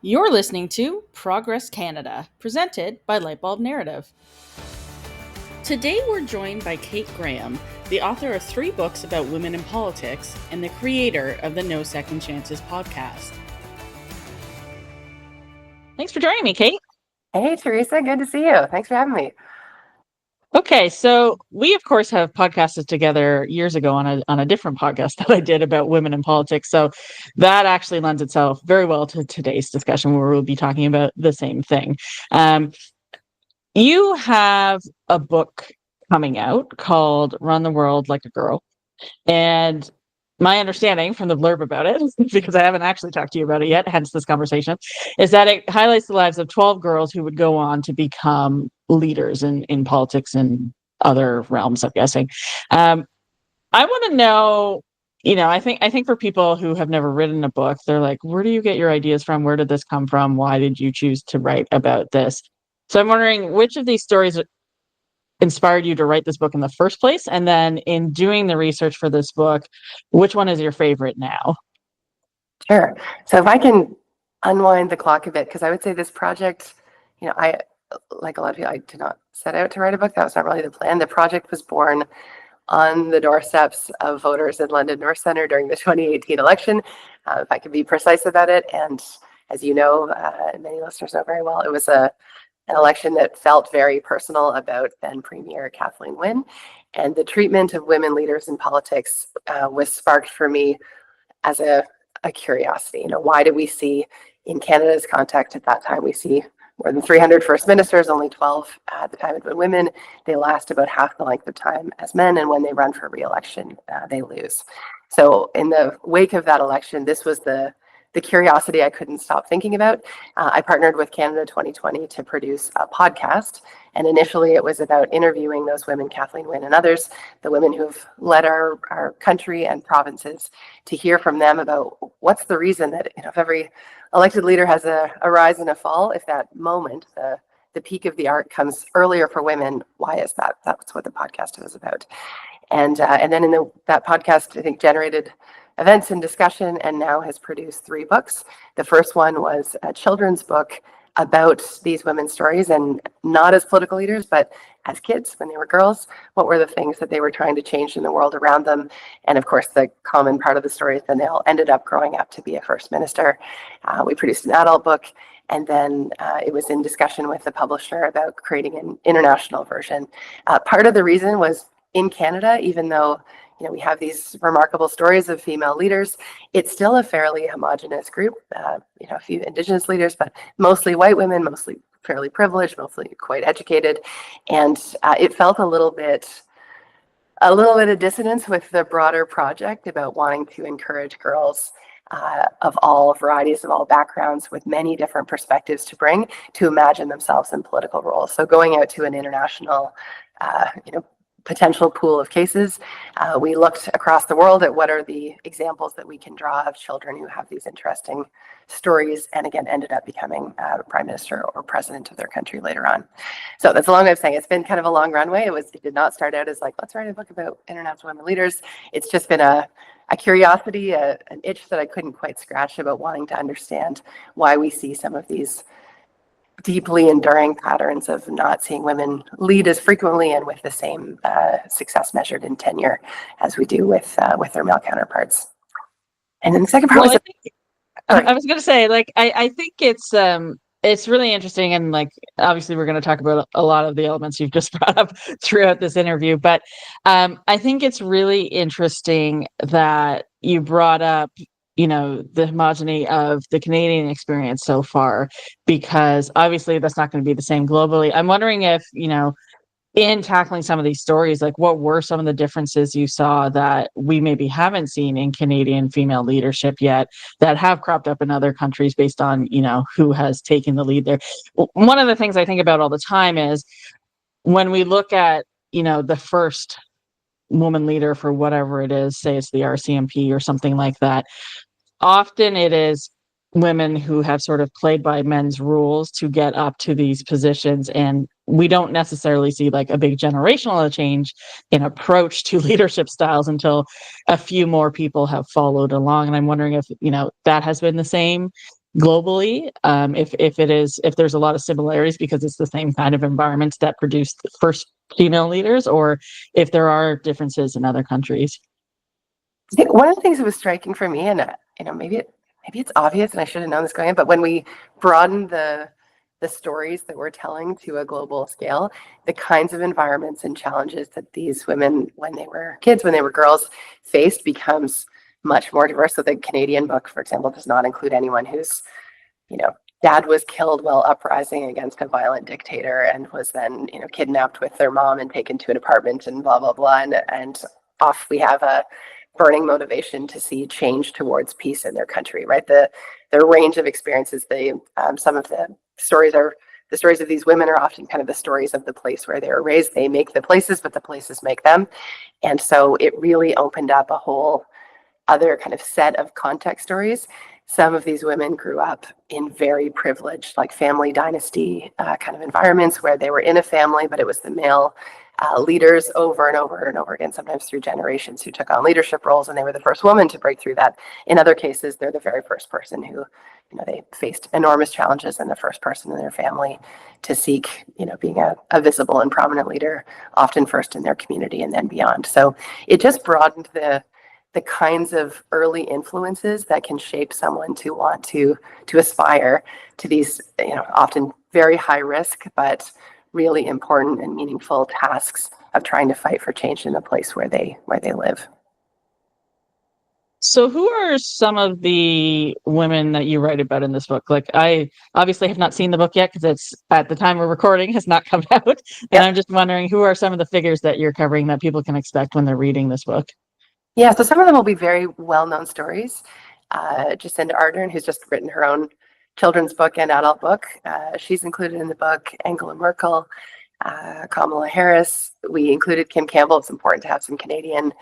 You're listening to Progress Canada, presented by Lightbulb Narrative. Today we're joined by Kate Graham, the author of 3 books about women in politics and the creator of the No Second Chances podcast. Thanks for joining me, Kate. Hey, Teresa. Good to see you. Thanks for having me. Okay, so we of course have podcasted together years ago on a different podcast that I did about women in politics. So that actually lends itself very well to today's discussion, where we'll be talking about the same thing. You have a book coming out called Run the World Like a Girl. And my understanding from the blurb about it, because I haven't actually talked to you about it yet, hence this conversation, is that it highlights the lives of 12 girls who would go on to become leaders in politics and other realms, I'm guessing. I want to know, I think for people who have never written a book, they're like, where do you get your ideas from? Where did this come from? Why did you choose to write about this? So I'm wondering which of these stories inspired you to write this book in the first place? And then in doing the research for this book, which one is your favorite now? Sure. So if I can unwind the clock a bit, because I would say this project, I, like a lot of people, I did not set out to write a book. That was not really the plan. The project was born on the doorsteps of voters in London North Centre during the 2018 election, if I could be precise about it. And as you know, many listeners know very well, it was an election that felt very personal about then Premier Kathleen Wynne. And the treatment of women leaders in politics was sparked for me as a curiosity. Why do we see in Canada's context at that time, we see more than 300 first ministers, only 12 at the time had been women. They last about half the length of time as men, and when they run for re-election, they lose. So in the wake of that election, this was the curiosity I couldn't stop thinking about. I partnered with Canada 2020 to produce a podcast. And initially it was about interviewing those women, Kathleen Wynne and others, the women who've led our country and provinces, to hear from them about what's the reason that if every elected leader has a rise and a fall, if that moment, the peak of the arc comes earlier for women, why is that? That's what the podcast was about. And then that podcast, I think, generated events and discussion, and now has produced 3 books. The first one was a children's book about these women's stories, and not as political leaders, but as kids when they were girls. What were the things that they were trying to change in the world around them? And of course, the common part of the story is then they all ended up growing up to be a first minister. We produced an adult book, and then it was in discussion with the publisher about creating an international version. Part of the reason was in Canada, even though we have these remarkable stories of female leaders, it's still a fairly homogenous group. A few Indigenous leaders, but mostly white women, mostly fairly privileged, mostly quite educated, and it felt a little bit of dissonance with the broader project about wanting to encourage girls of all varieties, of all backgrounds, with many different perspectives to bring, to imagine themselves in political roles. So going out to an international, potential pool of cases, we looked across the world at what are the examples that we can draw of children who have these interesting stories, and again ended up becoming prime minister or president of their country later on. So that's a long way of saying it's been kind of a long runway. It did not start out as like, let's write a book about international women leaders. It's just been a curiosity, an itch that I couldn't quite scratch, about wanting to understand why we see some of these deeply enduring patterns of not seeing women lead as frequently and with the same success measured in tenure as we do with their male counterparts. And then the second part was, I was going to say, I think it's really interesting, and obviously we're going to talk about a lot of the elements you've just brought up throughout this interview, but I think it's really interesting that you brought up the homogeny of the Canadian experience so far, because obviously that's not going to be the same globally. I'm wondering if, in tackling some of these stories, what were some of the differences you saw that we maybe haven't seen in Canadian female leadership yet, that have cropped up in other countries based on, who has taken the lead there? One of the things I think about all the time is when we look at, the first woman leader for whatever it is, say it's the RCMP or something like that, often it is women who have sort of played by men's rules to get up to these positions, and we don't necessarily see a big generational change in approach to leadership styles until a few more people have followed along. And I'm wondering if that has been the same globally, if there's a lot of similarities because it's the same kind of environments that produced the first female leaders, or if there are differences in other countries. I think one of the things that was striking for me, and maybe it's obvious, and I should have known this going in, but when we broaden the stories that we're telling to a global scale, the kinds of environments and challenges that these women, when they were kids, when they were girls, faced becomes much more diverse. So the Canadian book, for example, does not include anyone whose, dad was killed while uprising against a violent dictator and was then, kidnapped with their mom and taken to an apartment and blah, blah, blah. And off we have a burning motivation to see change towards peace in their country, right? Their range of experiences, some of the stories of these women are often kind of the stories of the place where they were raised. They make the places, but the places make them. And so it really opened up a whole other kind of set of context stories. Some of these women grew up in very privileged, like family dynasty kind of environments where they were in a family, but it was the male leaders over and over and over again, sometimes through generations, who took on leadership roles, and they were the first woman to break through that. In other cases, they're the very first person who, they faced enormous challenges, and the first person in their family to seek, being a visible and prominent leader, often first in their community and then beyond. So it just broadened the kinds of early influences that can shape someone to want to aspire to these, often very high risk, but really important and meaningful tasks of trying to fight for change in the place where they live. So who are some of the women that you write about in this book? Like, I obviously have not seen the book yet because it's, at the time we're recording, has not come out. And Yep. I'm just wondering, who are some of the figures that you're covering that people can expect when they're reading this book? Yeah, so some of them will be very well-known stories. Jacinda Ardern, who's just written her own children's book and adult book, she's included in the book. Angela Merkel, Kamala Harris. We included Kim Campbell. It's important to have some Canadian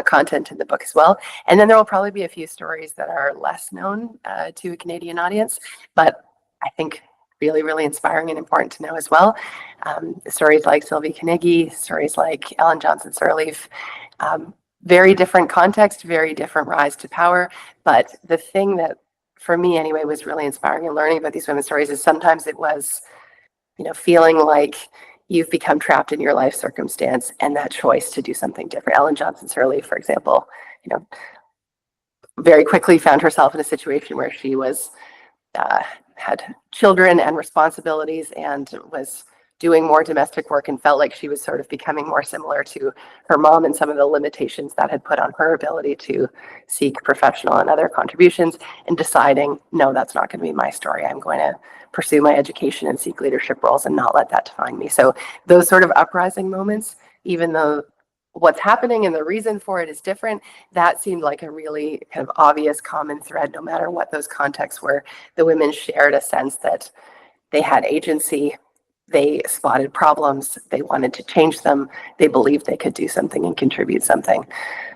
content in the book as well. And then there will probably be a few stories that are less known to a Canadian audience, but I think really, really inspiring and important to know as well. Stories like Sylvie Carnegie, stories like Ellen Johnson Sirleaf. Very different context, very different rise to power. But the thing that, for me anyway, was really inspiring and learning about these women's stories is sometimes it was, feeling like you've become trapped in your life circumstance and that choice to do something different. Ellen Johnson Sirleaf, for example, very quickly found herself in a situation where she was had children and responsibilities and was doing more domestic work and felt like she was sort of becoming more similar to her mom and some of the limitations that had put on her ability to seek professional and other contributions, and deciding, no, that's not going to be my story. I'm going to pursue my education and seek leadership roles and not let that define me. So those sort of uprising moments, even though what's happening and the reason for it is different, that seemed like a really kind of obvious common thread. No matter what those contexts were, the women shared a sense that they had agency, they spotted problems, they wanted to change them, they believed they could do something and contribute something.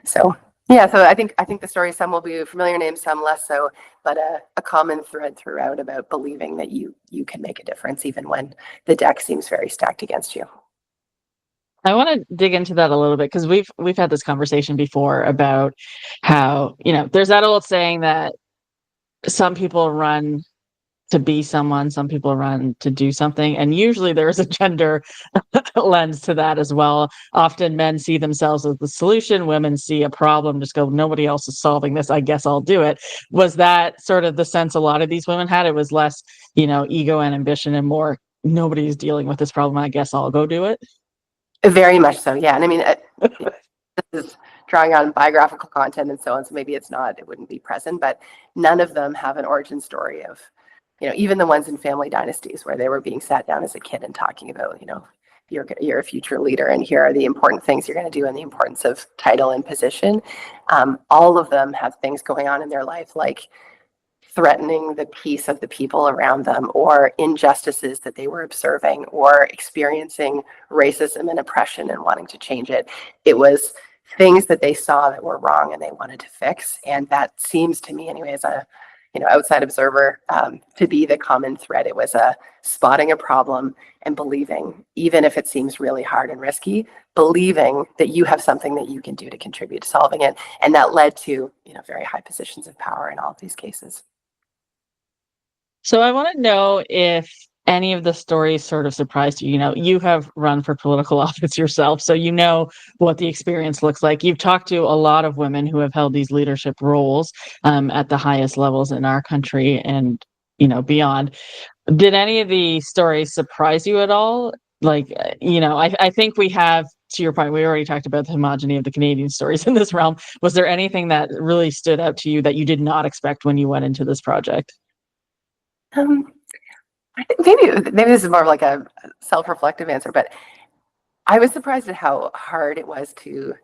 So yeah, so I think the story, some will be familiar names, some less so, but a common thread throughout about believing that you can make a difference even when the deck seems very stacked against you. I want to dig into that a little bit because we've had this conversation before about how, there's that old saying that some people run to be someone, some people run to do something, and usually there is a gender lens to that as well. Often men see themselves as the solution, women see a problem, just go, nobody else is solving this, I guess I'll do it. Was that sort of the sense a lot of these women had? It was less, ego and ambition and more, nobody's dealing with this problem, I guess I'll go do it. Very much so, yeah. And I mean, this is drawing on biographical content and so on, so maybe it wouldn't be present, but none of them have an origin story of, even the ones in family dynasties where they were being sat down as a kid and talking about, you're a future leader and here are the important things you're going to do and the importance of title and position. All of them have things going on in their life, like threatening the peace of the people around them, or injustices that they were observing, or experiencing racism and oppression and wanting to change it. It was things that they saw that were wrong and they wanted to fix. And that seems to me anyway, as a outside observer, to be the common thread. It was spotting a problem and believing, even if it seems really hard and risky, believing that you have something that you can do to contribute to solving it. And that led to, very high positions of power in all of these cases. So I want to know if any of the stories sort of surprised you. You know, you have run for political office yourself, so you know what the experience looks like. You've talked to a lot of women who have held these leadership roles at the highest levels in our country and, you know, beyond. Did any of the stories surprise you at all? Like, you know, I think we have, to your point, we already talked about the homogeny of the Canadian stories in this realm. Was there anything that really stood out to you that you did not expect when you went into this project? Um, I think maybe this is more of like a self-reflective answer, but I was surprised at how hard it was to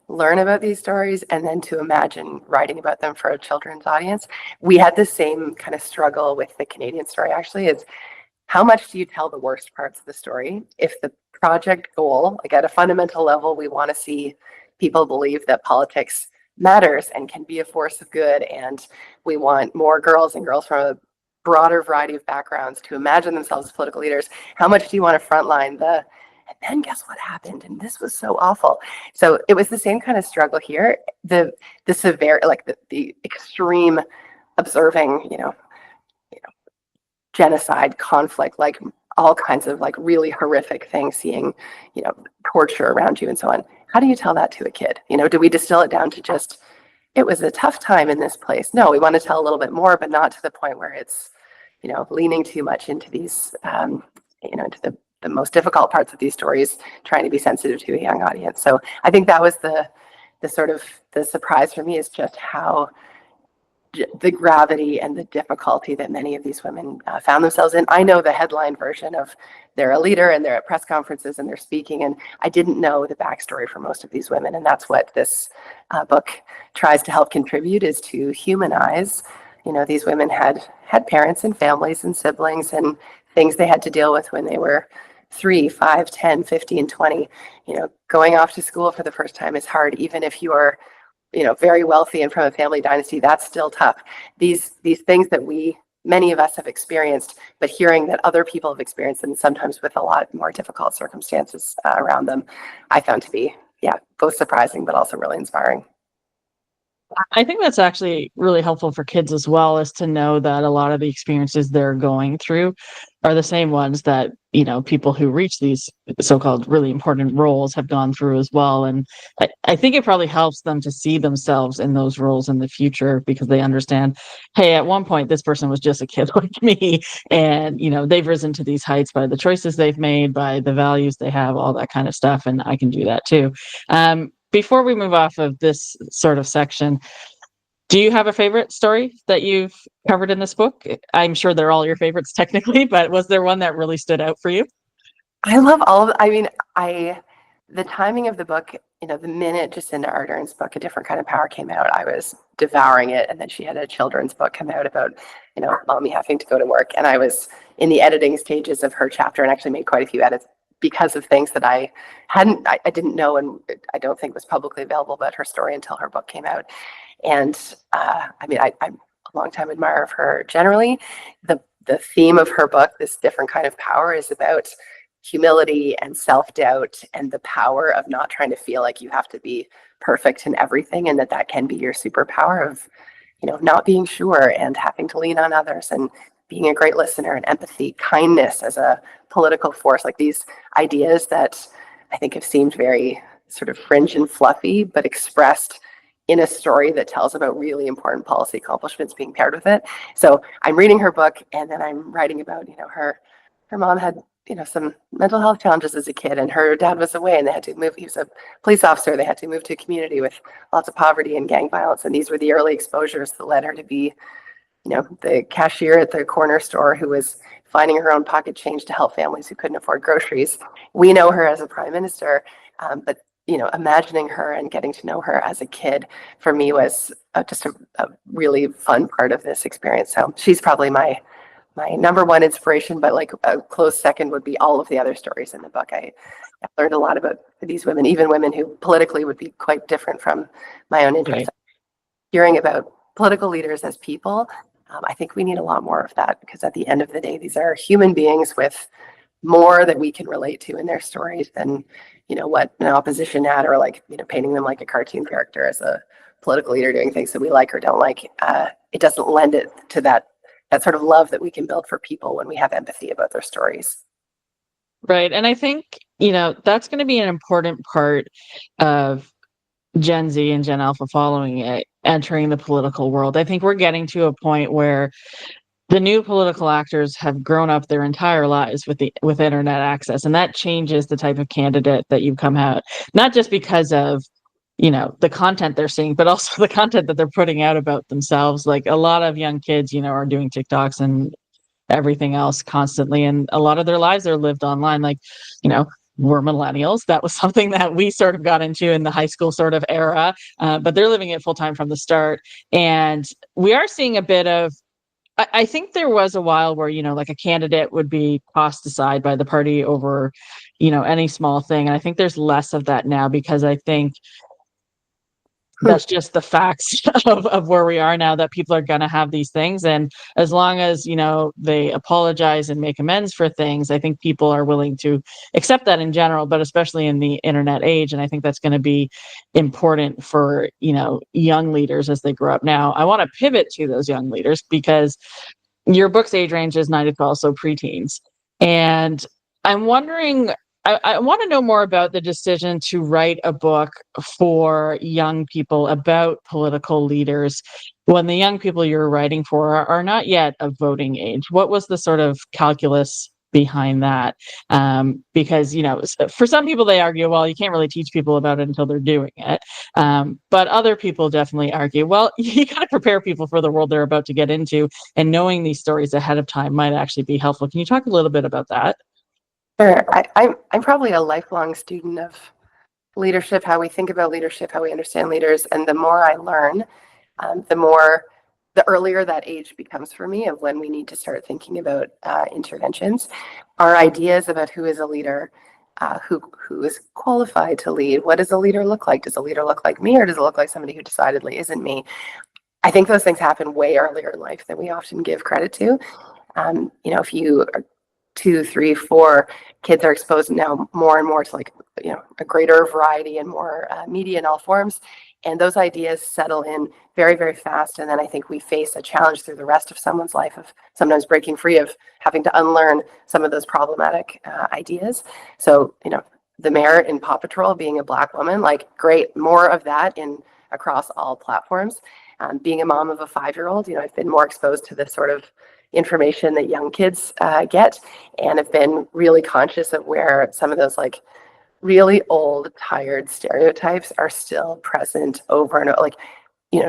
learn about these stories and then to imagine writing about them for a children's audience. We had the same kind of struggle with the Canadian story, actually, is how much do you tell the worst parts of the story? If the project goal, like at a fundamental level, we want to see people believe that politics matters and can be a force of good, and we want more girls and girls from a broader variety of backgrounds to imagine themselves as political leaders. How much do you want to frontline the, and then guess what happened? And this was so awful. So it was the same kind of struggle here. The severe, like the extreme observing, genocide, conflict, like all kinds of like really horrific things, seeing, torture around you and so on. How do you tell that to a kid? Do we distill it down to just, it was a tough time in this place? No, we want to tell a little bit more, but not to the point where it's, leaning too much into these, into the most difficult parts of these stories, trying to be sensitive to a young audience. So I think that was the sort of the surprise for me, is just how the gravity and the difficulty that many of these women found themselves in. I know the headline version of they're a leader and they're at press conferences and they're speaking, and I didn't know the backstory for most of these women. And that's what this book tries to help contribute, is to humanize. These women had parents and families and siblings and things they had to deal with when they were 3, 5, 10, 15, 20. Going off to school for the first time is hard, even if you're very wealthy and from a family dynasty. That's still tough. These things that many of us have experienced, but hearing that other people have experienced them, sometimes with a lot more difficult circumstances around them, I found to be, both surprising, but also really inspiring. I think that's actually really helpful for kids as well, is to know that a lot of the experiences they're going through are the same ones that, people who reach these so-called really important roles have gone through as well. And I think it probably helps them to see themselves in those roles in the future, because they understand, hey, at one point, this person was just a kid like me. And, they've risen to these heights by the choices they've made, by the values they have, all that kind of stuff. And I can do that too. Before we move off of this sort of section, do you have a favorite story that you've covered in this book? I'm sure they're all your favorites technically, but was there one that really stood out for you? I love all of, I mean, the timing of the book, the minute Jacinda Ardern's book, A Different Kind of Power, came out, I was devouring it. And then she had a children's book come out about, mommy having to go to work. And I was in the editing stages of her chapter and actually made quite a few edits because of things that I didn't know, and I don't think was publicly available about her story until her book came out. And I'm a longtime admirer of her generally. The theme of her book, This Different Kind of Power, is about humility and self-doubt and the power of not trying to feel like you have to be perfect in everything, and that can be your superpower of, not being sure and having to lean on others, and being a great listener, and empathy, kindness as a political force. Like, these ideas that I think have seemed very sort of fringe and fluffy, but expressed in a story that tells about really important policy accomplishments being paired with it. So I'm reading her book, and then I'm writing about, her mom had, some mental health challenges as a kid, and her dad was away, and they had to move. He was a police officer. They had to move to a community with lots of poverty and gang violence. And these were the early exposures that led her to be, the cashier at the corner store who was finding her own pocket change to help families who couldn't afford groceries. We know her as a prime minister, but imagining her and getting to know her as a kid, for me, was just a really fun part of this experience. So she's probably my number one inspiration, but like a close second would be all of the other stories in the book. I learned a lot about these women, even women who politically would be quite different from my own interests. Right. Hearing about political leaders as people, I think we need a lot more of that, because at the end of the day, these are human beings with more that we can relate to in their stories than, what an opposition ad, or like, painting them like a cartoon character as a political leader doing things that we like or don't like. It doesn't lend it to that that sort of love that we can build for people when we have empathy about their stories. Right. And I think, that's going to be an important part of Gen Z and Gen Alpha following it, entering the political world. I think we're getting to a point where the new political actors have grown up their entire lives with internet access, and that changes the type of candidate that you come out, not just because of the content they're seeing, but also the content that they're putting out about themselves. Like a lot of young kids, are doing TikToks and everything else constantly, and a lot of their lives are lived online. Like, we're millennials. That was something that we sort of got into in the high school sort of era, but they're living it full time from the start. And we are seeing a bit of, I think there was a while where, like a candidate would be tossed aside by the party over, any small thing. And I think there's less of that now, because I think that's just the facts of where we are now, that people are going to have these things. And as long as, they apologize and make amends for things, I think people are willing to accept that in general, but especially in the internet age. And I think that's going to be important for, young leaders as they grow up. Now, I want to pivot to those young leaders, because your book's age range is 9 to 12, so preteens. And I'm wondering, I want to know more about the decision to write a book for young people about political leaders when the young people you're writing for are not yet of voting age. What was the sort of calculus behind that? Because, for some people, they argue, well, you can't really teach people about it until they're doing it. But other people definitely argue, well, you got to prepare people for the world they're about to get into, and knowing these stories ahead of time might actually be helpful. Can you talk a little bit about that? Sure. I'm probably a lifelong student of leadership, how we think about leadership, how we understand leaders. And the more I learn, the earlier that age becomes for me of when we need to start thinking about interventions. Our ideas about who is a leader, who is qualified to lead, what does a leader look like? Does a leader look like me, or does it look like somebody who decidedly isn't me? I think those things happen way earlier in life than we often give credit to. If you are 2, 3, 4, kids are exposed now more and more to a greater variety and more media in all forms. And those ideas settle in very, very fast. And then I think we face a challenge through the rest of someone's life of sometimes breaking free of having to unlearn some of those problematic ideas. So, the mayor in Paw Patrol being a Black woman, great, more of that across all platforms. Being a mom of a 5-year-old, I've been more exposed to this sort of information that young kids get, and have been really conscious of where some of those really old, tired stereotypes are still present over and over.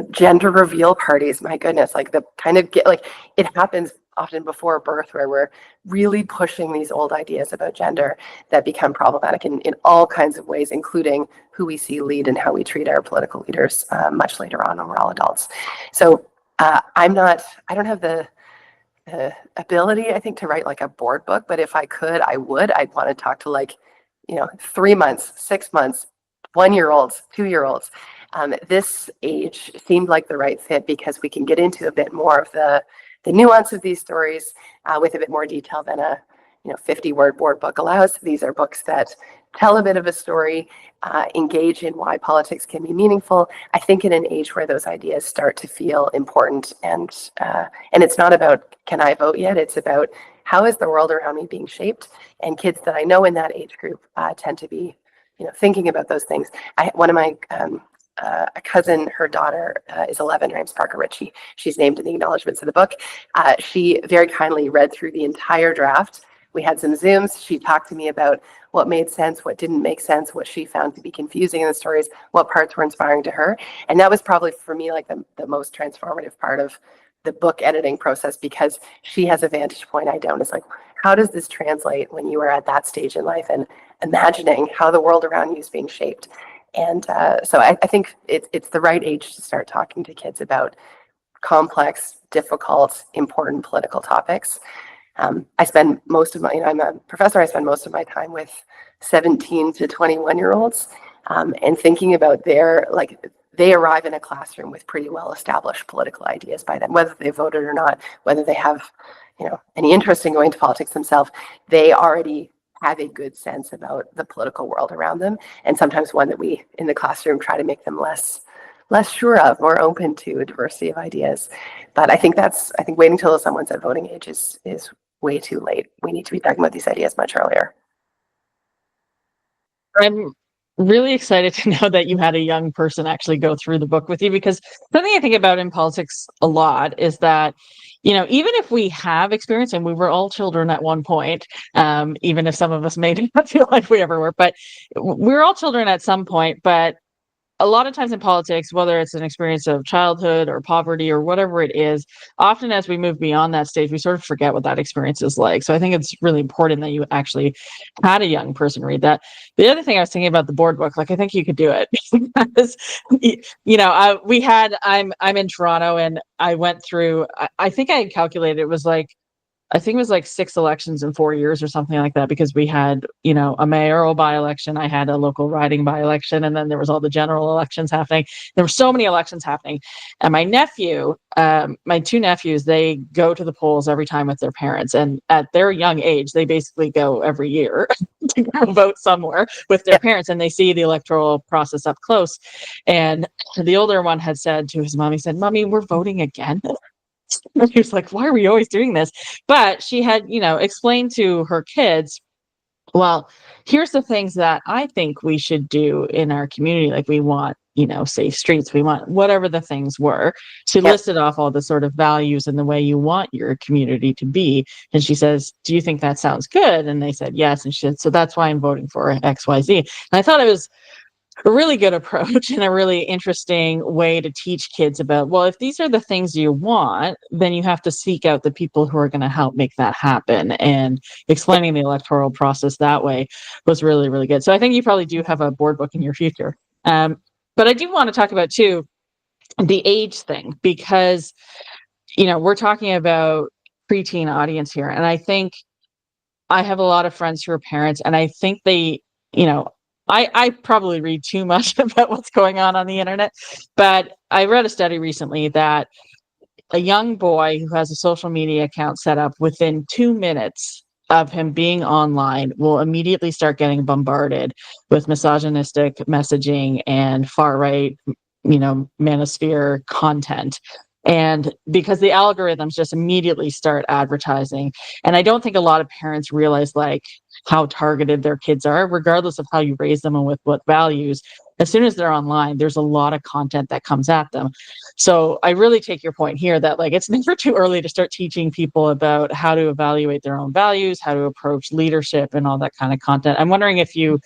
Gender reveal parties, my goodness, the kind of it happens often before birth, where we're really pushing these old ideas about gender that become problematic in all kinds of ways, including who we see lead and how we treat our political leaders much later on when we're all adults. So I don't have the ability, I think, to write a board book, but if I could, I'd want to talk to 3 months, 6 months, 1-year-olds, 2-year-olds. This age seemed like the right fit, because we can get into a bit more of the nuance of these stories with a bit more detail than a 50-word board book allows. These are books that tell a bit of a story, engage in why politics can be meaningful. I think in an age where those ideas start to feel important, and it's not about can I vote yet, it's about how is the world around me being shaped. And kids that I know in that age group tend to be thinking about those things. One of my a cousin, her daughter is 11. Her name's Parker Ritchie. She's named in the acknowledgements of the book. She very kindly read through the entire draft. We had some Zooms. She talked to me about what made sense, what didn't make sense, what she found to be confusing in the stories, what parts were inspiring to her. And that was probably for me the most transformative part of the book editing process, because she has a vantage point I don't. It's how does this translate when you are at that stage in life and imagining how the world around you is being shaped? And so I think it's the right age to start talking to kids about complex, difficult, important political topics. I spend most of my, I'm a professor, I spend most of my time with 17 to 21-year-olds, and thinking about they arrive in a classroom with pretty well-established political ideas by then, whether they voted or not, whether they have, any interest in going to politics themselves. They already have a good sense about the political world around them, and sometimes one that we in the classroom try to make them less less sure of, more open to a diversity of ideas. But I think waiting till someone's at voting age is way too late. We need to be talking about these ideas much earlier. I'm really excited to know that you had a young person actually go through the book with you, because something I think about in politics a lot is that, even if we have experience, and we were all children at one point, even if some of us may not feel like we ever were, but we're all children at some point. But a lot of times in politics, whether it's an experience of childhood or poverty or whatever it is, often as we move beyond that stage, we sort of forget what that experience is like. So I think it's really important that you actually had a young person read that. The other thing I was thinking about the board book, like I think you could do it because, I'm in Toronto, and I went through, I think I had calculated it was like, I think it was like 6 elections in 4 years or something like that, because we had, a mayoral by-election, I had a local riding by-election, and then there was all the general elections happening. There were so many elections happening. And my 2 nephews, they go to the polls every time with their parents. And at their young age, they basically go every year to go vote somewhere with their Yeah. parents, and they see the electoral process up close. And the older one had said to his mom, he said, "Mommy, we're voting again." And he was like, "Why are we always doing this?" But she had, explained to her kids, well, here's the things that I think we should do in our community. Like, we want, safe streets. We want whatever the things were. She Yep. listed off all the sort of values and the way you want your community to be. And she says, "Do you think that sounds good?" And they said, "Yes." And she said, "So that's why I'm voting for XYZ." And I thought it was a really good approach and a really interesting way to teach kids about, well, if these are the things you want, then you have to seek out the people who are going to help make that happen. And explaining the electoral process that way was really, really good. So I think you probably do have a board book in your future. But I do want to talk about, too, the age thing, because, we're talking about preteen audience here. And I think I have a lot of friends who are parents, and I think they, you know, I probably read too much about what's going on the internet, but I read a study recently that a young boy who has a social media account set up, within 2 minutes of him being online, will immediately start getting bombarded with misogynistic messaging and far right, manosphere content. And because the algorithms just immediately start advertising. And I don't think a lot of parents realize, like, how targeted their kids are, regardless of how you raise them and with what values. As soon as they're online, there's a lot of content that comes at them. So I really take your point here that, like, it's never too early to start teaching people about how to evaluate their own values, how to approach leadership, and all that kind of content. I'm wondering if you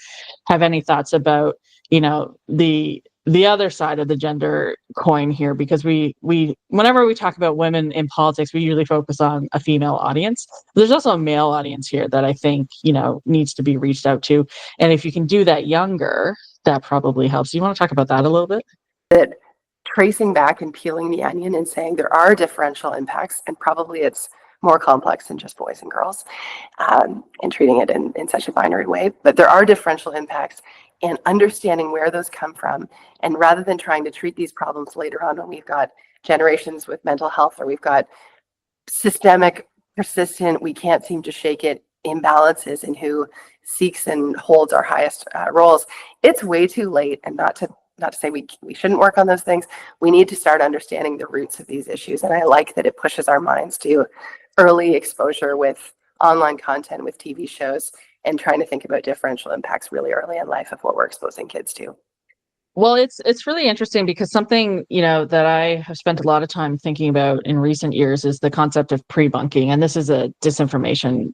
have any thoughts about, the other side of the gender coin here, because we whenever we talk about women in politics, we usually focus on a female audience. There's also a male audience here that I think, needs to be reached out to. And if you can do that younger, that probably helps. You want to talk about that a little bit? That tracing back and peeling the onion and saying there are differential impacts, and probably it's more complex than just boys and girls, and treating it in such a binary way. But there are differential impacts, and understanding where those come from. And rather than trying to treat these problems later on when we've got generations with mental health, or we've got systemic, persistent, we can't seem to shake it imbalances in who seeks and holds our highest roles, it's way too late. And not to say we shouldn't work on those things. We need to start understanding the roots of these issues. And I like that it pushes our minds to early exposure with online content, with TV shows, and trying to think about differential impacts really early in life of what we're exposing kids to. Well, it's really interesting, because something, that I have spent a lot of time thinking about in recent years is the concept of pre-bunking. And this is a disinformation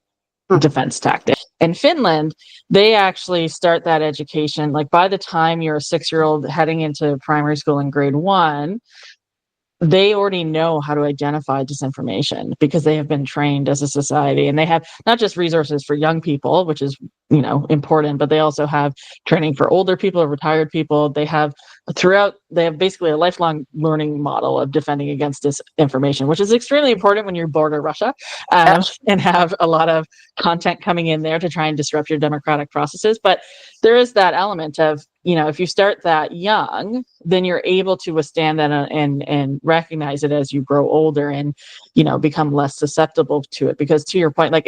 defense tactic. In Finland, they actually start that education, like, by the time you're a 6-year-old heading into primary school in grade 1, they already know how to identify disinformation, because they have been trained as a society, and they have not just resources for young people, which is, important, but they also have training for older people, retired people. They have basically a lifelong learning model of defending against disinformation, which is extremely important when you border Russia, and have a lot of content coming in there to try and disrupt your democratic processes. But there is that element of, if you start that young, then you're able to withstand that, and recognize it as you grow older, and, become less susceptible to it. Because, to your point, like,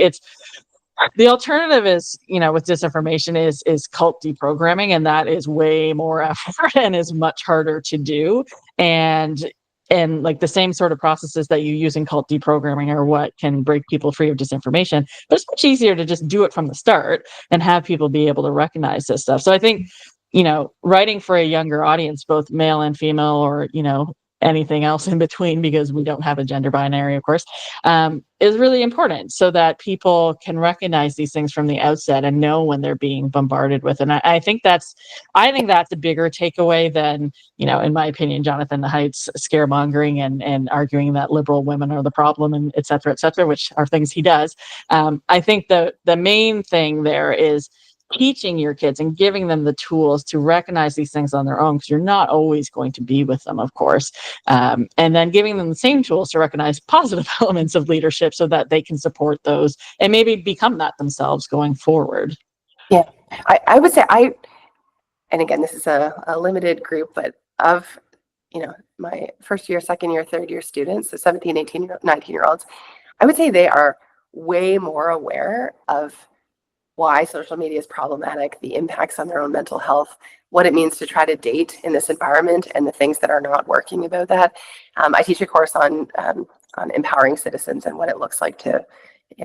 The alternative is, with disinformation is cult deprogramming, and that is way more effort and is much harder to do. And like the same sort of processes that you use in cult deprogramming are what can break people free of disinformation. But it's much easier to just do it from the start and have people be able to recognize this stuff. So I think, writing for a younger audience, both male and female, or, anything else in between, because we don't have a gender binary, of course, is really important so that people can recognize these things from the outset and know when they're being bombarded with. And I think that's a bigger takeaway than, in my opinion, Jonathan Haidt's scaremongering and arguing that liberal women are the problem, and et cetera, which are things he does. I think the main thing there is teaching your kids and giving them the tools to recognize these things on their own, because you're not always going to be with them, of course. And then giving them the same tools to recognize positive elements of leadership so that they can support those and maybe become that themselves going forward. Yeah, I would say and again, this is a limited group, but of, my first year, second year, third year students, so 17, 18, 19-year-olds, I would say they are way more aware of why social media is problematic, the impacts on their own mental health, what it means to try to date in this environment, and the things that are not working about that. I teach a course on empowering citizens and what it looks like to,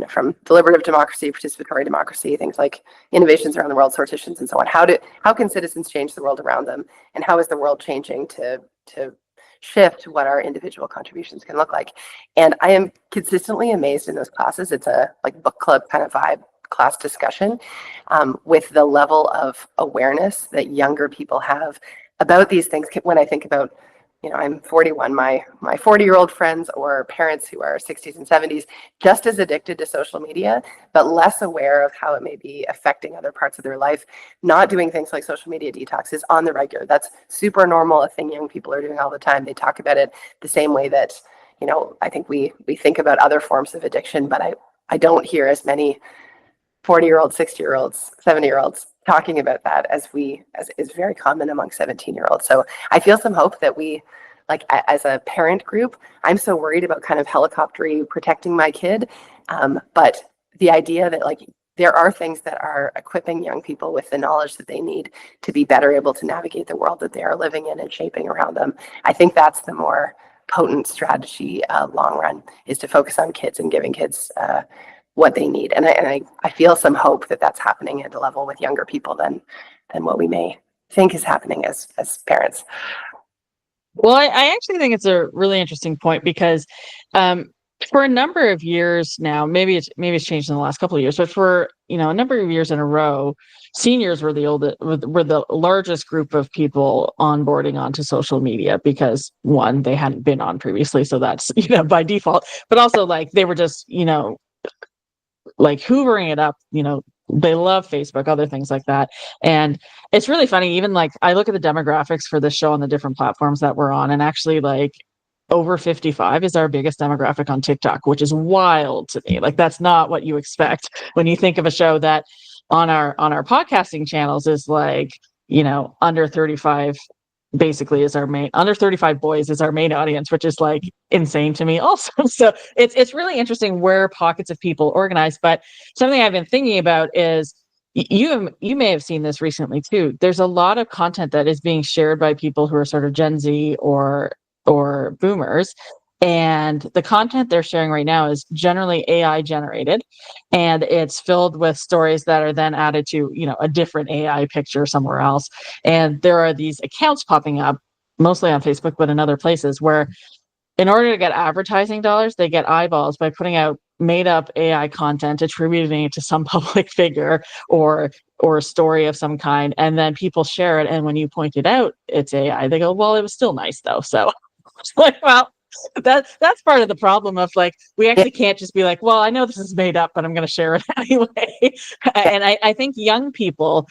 from deliberative democracy, participatory democracy, things like innovations around the world, sortitions, and so on. How can citizens change the world around them, and how is the world changing to shift what our individual contributions can look like? And I am consistently amazed in those classes. It's a like book club kind of vibe class discussion, with the level of awareness that younger people have about these things. When I think about, I'm 41, my 40-year-old friends or parents who are 60s and 70s, just as addicted to social media, but less aware of how it may be affecting other parts of their life, not doing things like social media detoxes on the regular. That's super normal, a thing young people are doing all the time. They talk about it the same way that, I think we think about other forms of addiction, but I don't hear as many 40-year-olds, 60-year-olds, 70-year-olds talking about that as is very common among 17-year-olds. So I feel some hope that we, like as a parent group, I'm so worried about kind of helicoptery protecting my kid. But the idea that like there are things that are equipping young people with the knowledge that they need to be better able to navigate the world that they are living in and shaping around them. I think that's the more potent strategy long run, is to focus on kids and giving kids what they need. And I feel some hope that that's happening at a level with younger people than what we may think is happening as parents. Well, I actually think it's a really interesting point, because for a number of years now, maybe it's changed in the last couple of years, but for a number of years in a row, seniors were the largest group of people onboarding onto social media, because one, they hadn't been on previously, so that's by default, but also like they were just like hoovering it up. They love Facebook, other things like that. And it's really funny, even like I look at the demographics for this show on the different platforms that we're on, and actually like over 55 is our biggest demographic on TikTok, which is wild to me. Like that's not what you expect when you think of a show that on our podcasting channels is like, under 35 basically is our main, under 35 boys is our main audience, which is like insane to me also. So it's really interesting where pockets of people organize. But something I've been thinking about is, you may have seen this recently too. There's a lot of content that is being shared by people who are sort of Gen Z or boomers, and the content they're sharing right now is generally AI generated, and it's filled with stories that are then added to a different AI picture somewhere else. And there are these accounts popping up, mostly on Facebook, but in other places, where in order to get advertising dollars, they get eyeballs by putting out made up AI content, attributing it to some public figure or a story of some kind. And then people share it. And when you point it out, it's AI. They go, well, it was still nice though. So it's like, well, that's part of the problem of like, we Yeah. actually can't just be like, well, I know this is made up, but I'm going to share it anyway. And I think young people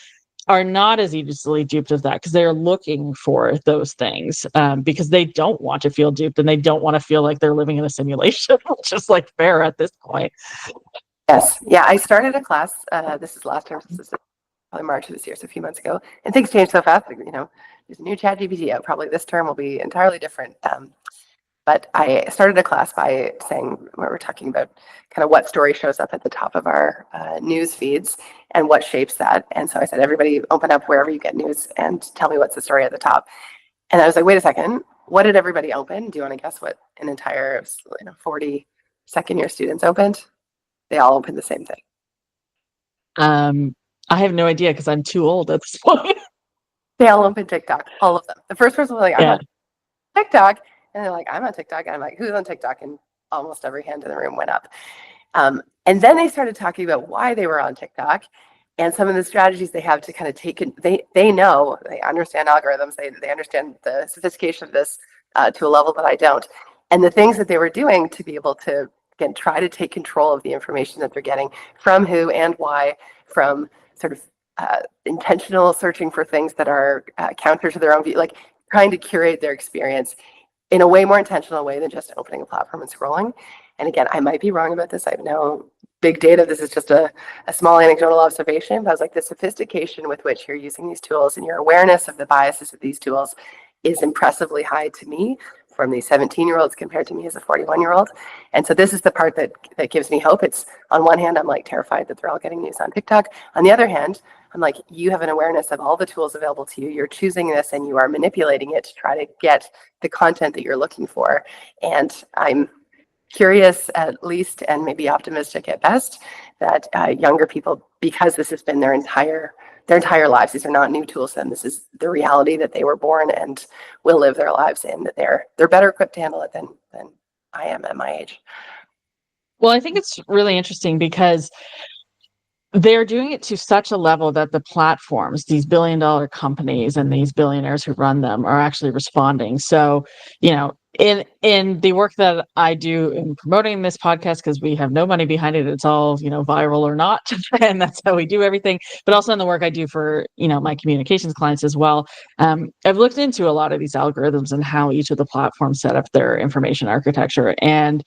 are not as easily duped as that, because they're looking for those things, because they don't want to feel duped, and they don't want to feel like they're living in a simulation, which is like fair at this point. Yes. Yeah. I started a class. This is last term. This is probably March of this year, so a few months ago. And things change so fast. There's a new chat GPT out. Probably this term will be entirely different. But I started a class by saying, we were talking about kind of what story shows up at the top of our news feeds and what shapes that. And so I said, everybody open up wherever you get news and tell me what's the story at the top. And I was like, wait a second, what did everybody open? Do you want to guess what an entire 40 second year students opened? They all opened the same thing. I have no idea because I'm too old at this point. They all opened TikTok, all of them. The first person was like, I'm Yeah. on TikTok. And they're like, I'm on TikTok. And I'm like, who's on TikTok? And almost every hand in the room went up. And then they started talking about why they were on TikTok and some of the strategies they have to kind of take it. They know, they understand algorithms. They understand the sophistication of this to a level that I don't. And the things that they were doing to be able to, again, try to take control of the information that they're getting from who and why, from sort of intentional searching for things that are counter to their own view, like trying to curate their experience in a way more intentional way than just opening a platform and scrolling. And again, I might be wrong about this. I have no big data. This is just a small anecdotal observation. But I was like, the sophistication with which you're using these tools and your awareness of the biases of these tools is impressively high to me from these 17-year-olds compared to me as a 41-year-old. And so this is the part that gives me hope. It's on one hand, I'm like terrified that they're all getting news on TikTok. On the other hand, I'm like, you have an awareness of all the tools available to you. You're choosing this and you are manipulating it to try to get the content that you're looking for. And I'm curious at least, and maybe optimistic at best, that younger people, because this has been their entire lives, these are not new tools to them. This is the reality that they were born and will live their lives in, that they're better equipped to handle it than I am at my age. Well, I think it's really interesting because they're doing it to such a level that the platforms, these billion-dollar companies and these billionaires who run them, are actually responding. So, in the work that I do in promoting this podcast, because we have no money behind it, it's all, viral or not, and that's how we do everything. But also in the work I do for, my communications clients as well, I've looked into a lot of these algorithms and how each of the platforms set up their information architecture. And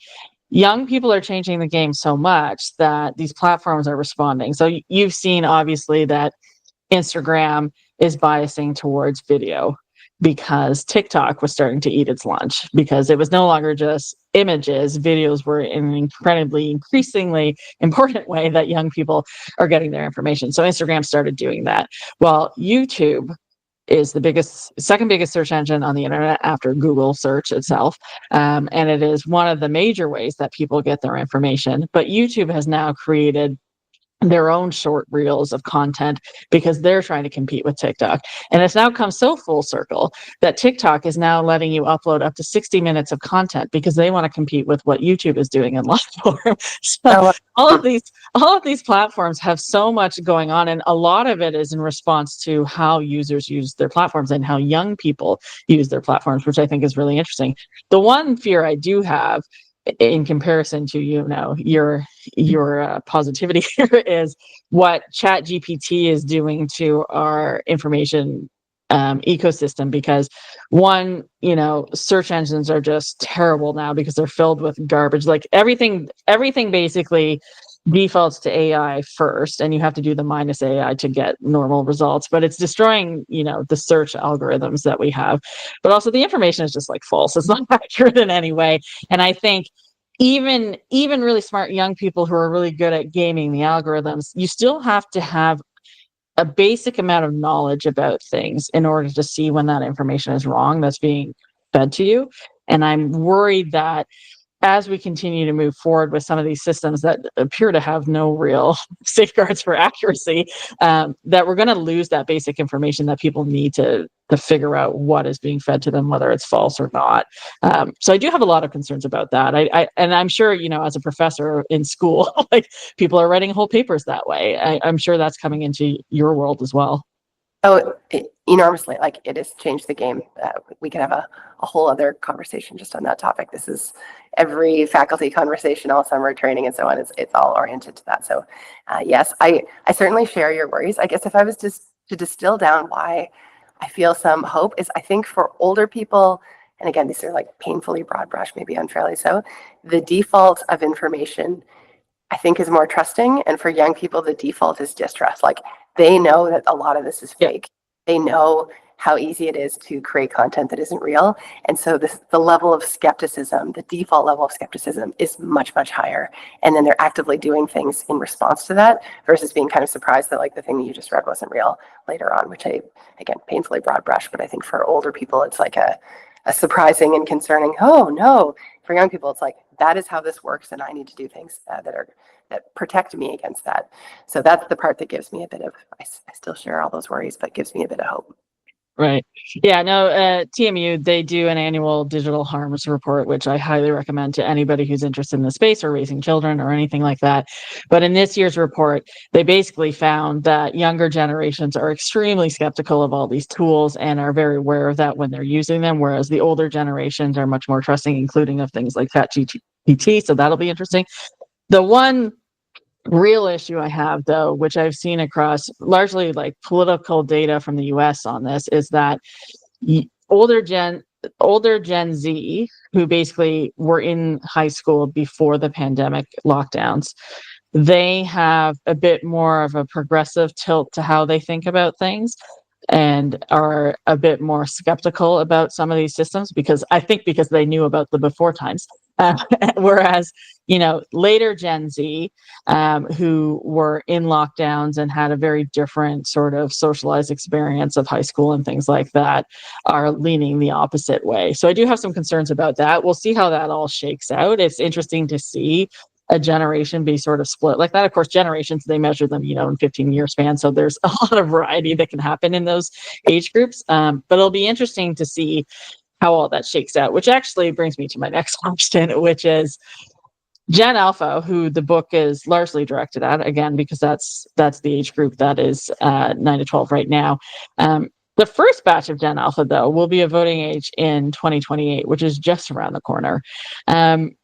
young people are changing the game so much that these platforms are responding. So you've seen obviously that Instagram is biasing towards video because TikTok was starting to eat its lunch because it was no longer just images. Videos were in an increasingly important way that young people are getting their information. So Instagram started doing that. Well, YouTube is the second biggest search engine on the internet after Google search itself. And it is one of the major ways that people get their information. But YouTube has now created their own short reels of content because they're trying to compete with TikTok. And it's now come so full circle that TikTok is now letting you upload up to 60 minutes of content because they want to compete with what YouTube is doing in long form. So all of these platforms have so much going on, and a lot of it is in response to how users use their platforms and how young people use their platforms, which I think is really interesting. The one fear I do have in comparison to your positivity here is what Chat GPT is doing to our information ecosystem, because one, search engines are just terrible now because they're filled with garbage. Like everything basically defaults to AI first, and you have to do the minus AI to get normal results, but it's destroying, the search algorithms that we have. But also the information is just like false. It's not accurate in any way. And I think even really smart young people who are really good at gaming the algorithms, you still have to have a basic amount of knowledge about things in order to see when that information is wrong that's being fed to you. And I'm worried that as we continue to move forward with some of these systems that appear to have no real safeguards for accuracy, that we're going to lose that basic information that people need to figure out what is being fed to them, whether it's false or not. So I do have a lot of concerns about that. And I'm sure, as a professor in school, like people are writing whole papers that way. I'm sure that's coming into your world as well. Oh, enormously. Like it has changed the game. We can have a whole other conversation just on that topic. This is every faculty conversation, all summer training and so on. It's all oriented to that. So yes, I certainly share your worries. I guess if I was just to distill down why I feel some hope is I think for older people, and again, these are like painfully broad brush, maybe unfairly so, the default of information I think is more trusting. And for young people, the default is distrust. Like they know that a lot of this is fake. They know how easy it is to create content that isn't real. And so the level of skepticism, the default level of skepticism is much, much higher. And then they're actively doing things in response to that versus being kind of surprised that like the thing that you just read wasn't real later on, which again, painfully broad brush, but I think for older people, it's like a surprising and concerning, oh no. For young people, it's like, that is how this works. And I need to do things that protect me against that. So that's the part that gives me a bit of, I still share all those worries, but gives me a bit of hope. Right. Yeah, no, TMU, they do an annual digital harms report, which I highly recommend to anybody who's interested in the space or raising children or anything like that. But in this year's report, they basically found that younger generations are extremely skeptical of all these tools and are very aware of that when they're using them, whereas the older generations are much more trusting, including of things like ChatGPT. So that'll be interesting. The one real issue I have, though, which I've seen across largely like political data from the US on this, is that older Gen Z, who basically were in high school before the pandemic lockdowns, they have a bit more of a progressive tilt to how they think about things and are a bit more skeptical about some of these systems because they knew about the before times. Whereas, later Gen Z, who were in lockdowns and had a very different sort of socialized experience of high school and things like that, are leaning the opposite way. So I do have some concerns about that. We'll see how that all shakes out. It's interesting to see a generation be sort of split like that. Of course, generations, they measure them, in 15-year span. So there's a lot of variety that can happen in those age groups. But it'll be interesting to see how all that shakes out, which actually brings me to my next question, which is Gen Alpha, who the book is largely directed at, again, because that's the age group that is 9 to 12 right now. The first batch of Gen Alpha, though, will be a voting age in 2028, which is just around the corner. You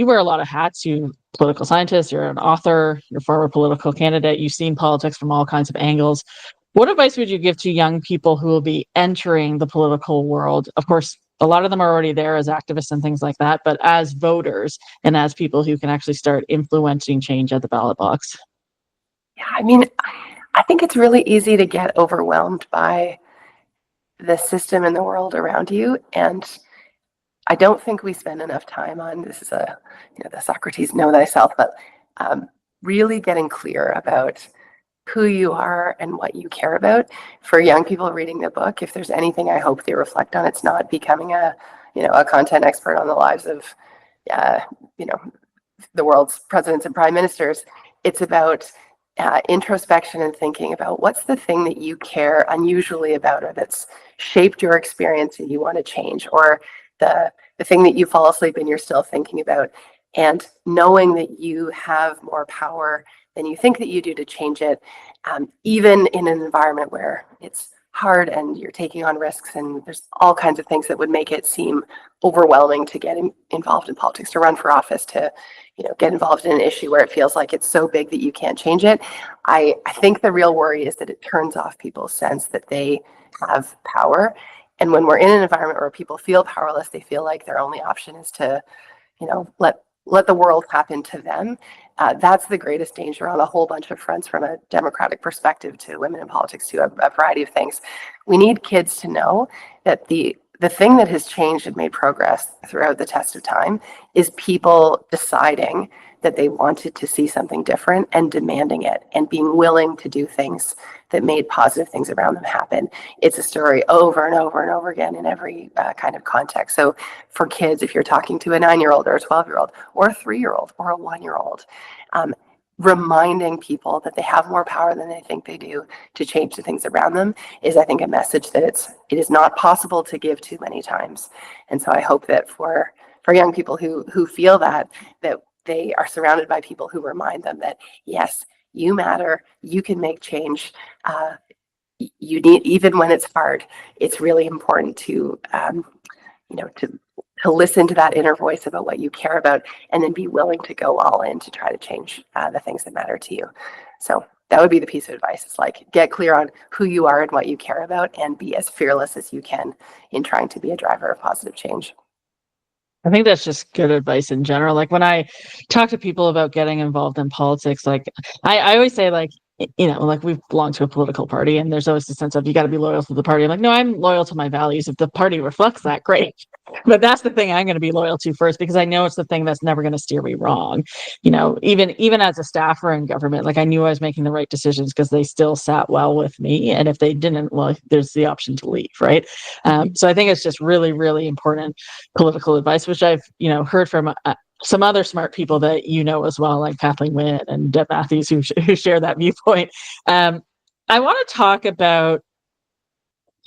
wear a lot of hats. You're a political scientist, you're an author, you're a former political candidate, you've seen politics from all kinds of angles. What advice would you give to young people who will be entering the political world? Of course, a lot of them are already there as activists and things like that, but as voters and as people who can actually start influencing change at the ballot box. Yeah, I mean, I think it's really easy to get overwhelmed by the system and the world around you. And I don't think we spend enough time on, this is the Socrates know thyself, but really getting clear about who you are and what you care about. For young people reading the book, if there's anything I hope they reflect on, it's not becoming a content expert on the lives of, the world's presidents and prime ministers. It's about introspection and thinking about what's the thing that you care unusually about or that's shaped your experience and you want to change, or the thing that you fall asleep and you're still thinking about, and knowing that you have more power than you think that you do to change it, even in an environment where it's hard and you're taking on risks and there's all kinds of things that would make it seem overwhelming to get involved in politics, to run for office, to get involved in an issue where it feels like it's so big that you can't change it. I think the real worry is that it turns off people's sense that they have power. And when we're in an environment where people feel powerless, they feel like their only option is to, let the world happen to them. That's the greatest danger on a whole bunch of fronts, from a democratic perspective to women in politics to a variety of things. We need kids to know that the thing that has changed and made progress throughout the test of time is people deciding that they wanted to see something different and demanding it and being willing to do things that made positive things around them happen. It's a story over and over and over again in every kind of context. So for kids, if you're talking to a 9-year-old or a 12-year-old or a 3-year-old or a 1-year-old, reminding people that they have more power than they think they do to change the things around them is, I think, a message that it is not possible to give too many times. And so I hope that for young people who feel that they are surrounded by people who remind them that, yes, you matter, you can make change. You need, even when it's hard, it's really important to listen to that inner voice about what you care about, and then be willing to go all in to try to change the things that matter to you. So that would be the piece of advice. It's like, get clear on who you are and what you care about, and be as fearless as you can in trying to be a driver of positive change. I think that's just good advice in general. Like when I talk to people about getting involved in politics, like I always say, like, like we belong to a political party, and there's always a sense of you got to be loyal to the party. I'm like, no, I'm loyal to my values. If the party reflects that, great. But that's the thing I'm going to be loyal to first, because I know it's the thing that's never going to steer me wrong. Even as a staffer in government, like I knew I was making the right decisions because they still sat well with me. And if they didn't, well, there's the option to leave, right? So I think it's just really, really important political advice, which I've heard from some other smart people that as well, like Kathleen Wynne and Deb Matthews, who share that viewpoint. I want to talk about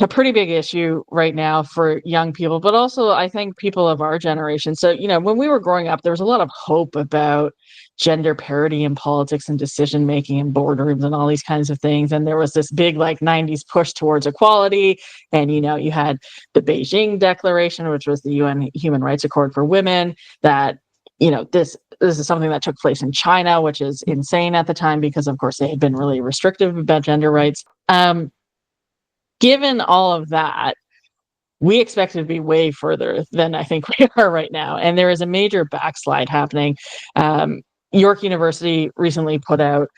a pretty big issue right now for young people, but also I think people of our generation. So, when we were growing up, there was a lot of hope about gender parity in politics and decision making and boardrooms and all these kinds of things. And there was this big 90s push towards equality. And, you had the Beijing Declaration, which was the UN Human Rights Accord for women, that this is something that took place in China, which is insane at the time because, of course, they had been really restrictive about gender rights. Given all of that, we expected to be way further than I think we are right now. And there is a major backslide happening. York University recently put out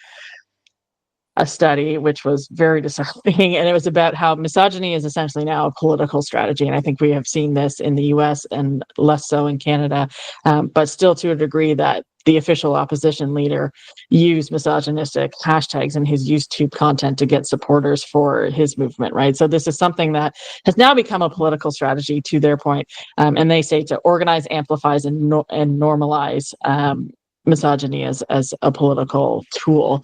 a study which was very disheartening, and it was about how misogyny is essentially now a political strategy. And I think we have seen this in the US and less so in Canada, but still to a degree that the official opposition leader used misogynistic hashtags in his YouTube content to get supporters for his movement, right? So this is something that has now become a political strategy, to their point. And they say to organize, amplifies, and normalize misogyny as a political tool.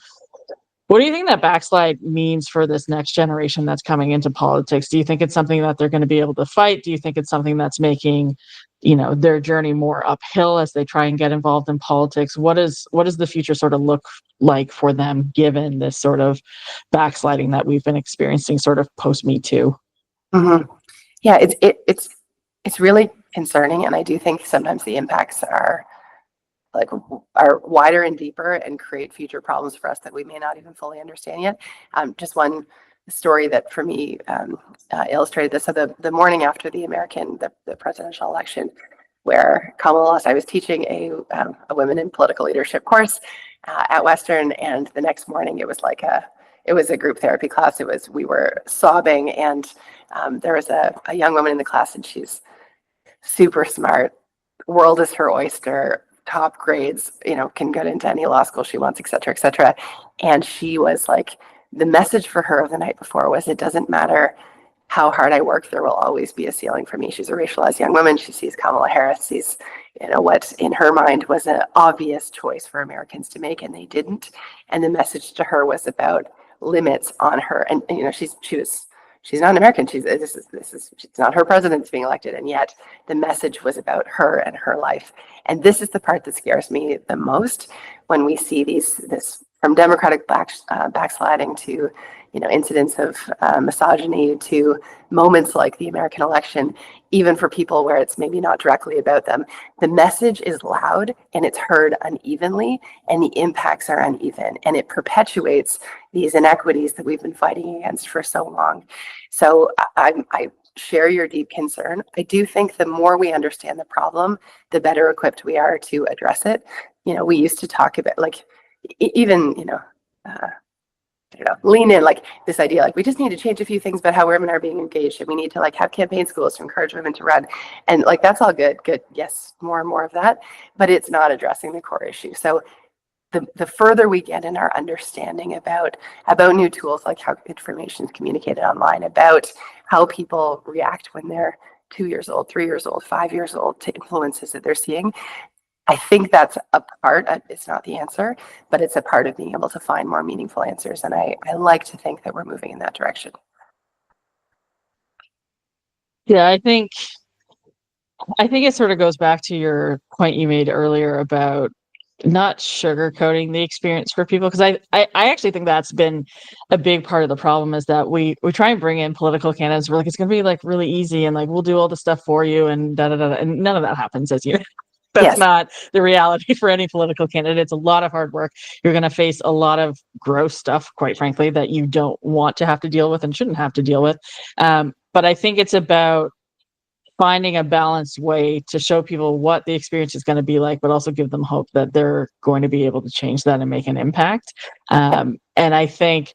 What do you think that backslide means for this next generation that's coming into politics? Do you think it's something that they're going to be able to fight? Do you think it's something that's making, their journey more uphill as they try and get involved in politics? What does the future sort of look like for them, given this sort of backsliding that we've been experiencing sort of post Me Too? Mm-hmm. Yeah, it's really concerning, and I do think sometimes the impacts are wider and deeper and create future problems for us that we may not even fully understand yet. Just one story that for me illustrated this. So the morning after the presidential election, where Kamala lost, I was teaching a women in political leadership course at Western, and the next morning it was a group therapy class. We were sobbing, and there was a young woman in the class, and she's super smart. World is her oyster. Top grades, can get into any law school she wants, et cetera, et cetera. And she was like, the message for her of the night before was, it doesn't matter how hard I work, there will always be a ceiling for me. She's a racialized young woman. She sees Kamala Harris, sees, what in her mind was an obvious choice for Americans to make, and they didn't. And the message to her was about limits on her. And, she's not an American. She's not her president being elected. And yet the message was about her and her life. And this is the part that scares me the most, when we see this from Democratic backsliding to, incidents of misogyny, to moments like the American election, even for people where it's maybe not directly about them. The message is loud and it's heard unevenly, and the impacts are uneven, and it perpetuates these inequities that we've been fighting against for so long. So I share your deep concern. I do think the more we understand the problem, the better equipped we are to address it. We used to talk about even, lean in, this idea, we just need to change a few things about how women are being engaged, and we need to have campaign schools to encourage women to run, and that's all good. Yes, more and more of that, but it's not addressing the core issue. So the further we get in our understanding about new tools, like how information is communicated online, about how people react when they're 2 years old, 3 years old, 5 years old, to influences that they're seeing, I think that's a part. It's not the answer, but it's a part of being able to find more meaningful answers. And I like to think that we're moving in that direction. Yeah, I think it sort of goes back to your point you made earlier about not sugarcoating the experience for people, because I actually think that's been a big part of the problem, is that we try and bring in political candidates. We're it's going to be really easy, and we'll do all the stuff for you, and da da da, and none of that happens, as you know. That's Yes. not the reality for any political candidate. It's a lot of hard work. You're going to face a lot of gross stuff, quite frankly, that you don't want to have to deal with and shouldn't have to deal with. But I think it's about finding a balanced way to show people what the experience is going to be like, but also give them hope that they're going to be able to change that and make an impact. And I think,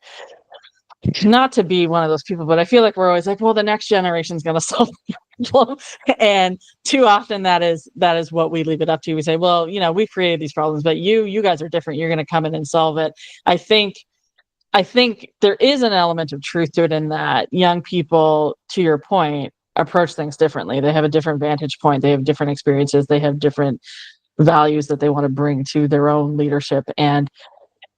not to be one of those people, but I feel like we're always like, well, the next generation is going to solve the problem. And too often that is what we leave it up to. We say, well, we've created these problems, but you guys are different. You're going to come in and solve it. I think there is an element of truth to it, in that young people, to your point, approach things differently. They have a different vantage point. They have different experiences. They have different values that they want to bring to their own leadership. And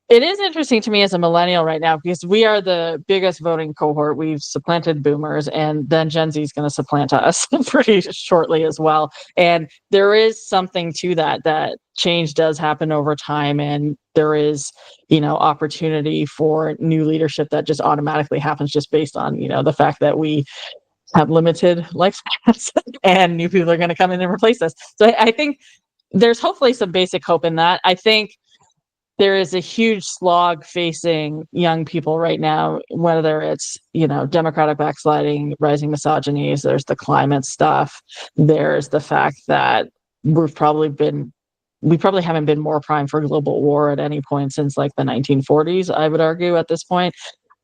it is interesting to me as a millennial right now, because we are the biggest voting cohort. We've supplanted boomers, and then Gen Z is going to supplant us pretty shortly as well. And there is something to that change does happen over time, and there is, opportunity for new leadership that just automatically happens just based on, the fact that we have limited lifespans and new people are going to come in and replace us. So I think there's hopefully some basic hope in that. I think there is a huge slog facing young people right now, whether it's, democratic backsliding, rising misogynies, there's the climate stuff, there's the fact that we probably haven't been more primed for global war at any point since like the 1940s, I would argue at this point.